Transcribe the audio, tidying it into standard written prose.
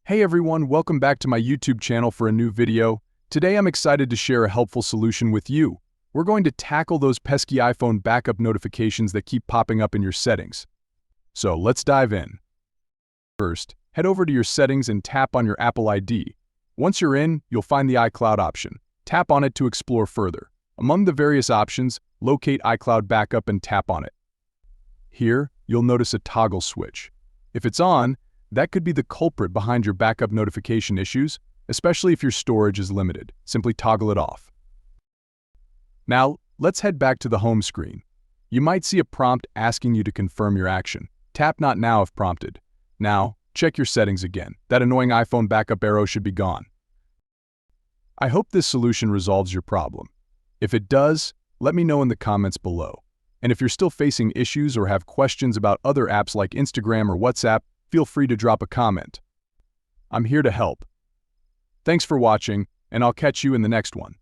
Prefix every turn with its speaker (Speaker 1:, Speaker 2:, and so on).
Speaker 1: Hey everyone, welcome back to my YouTube channel for a new video. Today I'm excited to share a helpful solution with you. We're going to tackle those pesky iPhone backup notifications that keep popping up in your settings. So let's dive in. First, head over to your settings and tap on your Apple ID. Once you're in, you'll find the iCloud option. Tap on it to explore further. Among the various options, locate iCloud Backup and tap on it. Here, you'll notice a toggle switch. If it's on, that could be the culprit behind your backup notification issues, especially if your storage is limited. Simply toggle it off. Now, let's head back to the home screen. You might see a prompt asking you to confirm your action. Tap Not Now if prompted. Now, check your settings again. That annoying iPhone backup arrow should be gone. I hope this solution resolves your problem. If it does, let me know in the comments below. And if you're still facing issues or have questions about other apps like Instagram or WhatsApp, feel free to drop a comment. I'm here to help. Thanks for watching, and I'll catch you in the next one.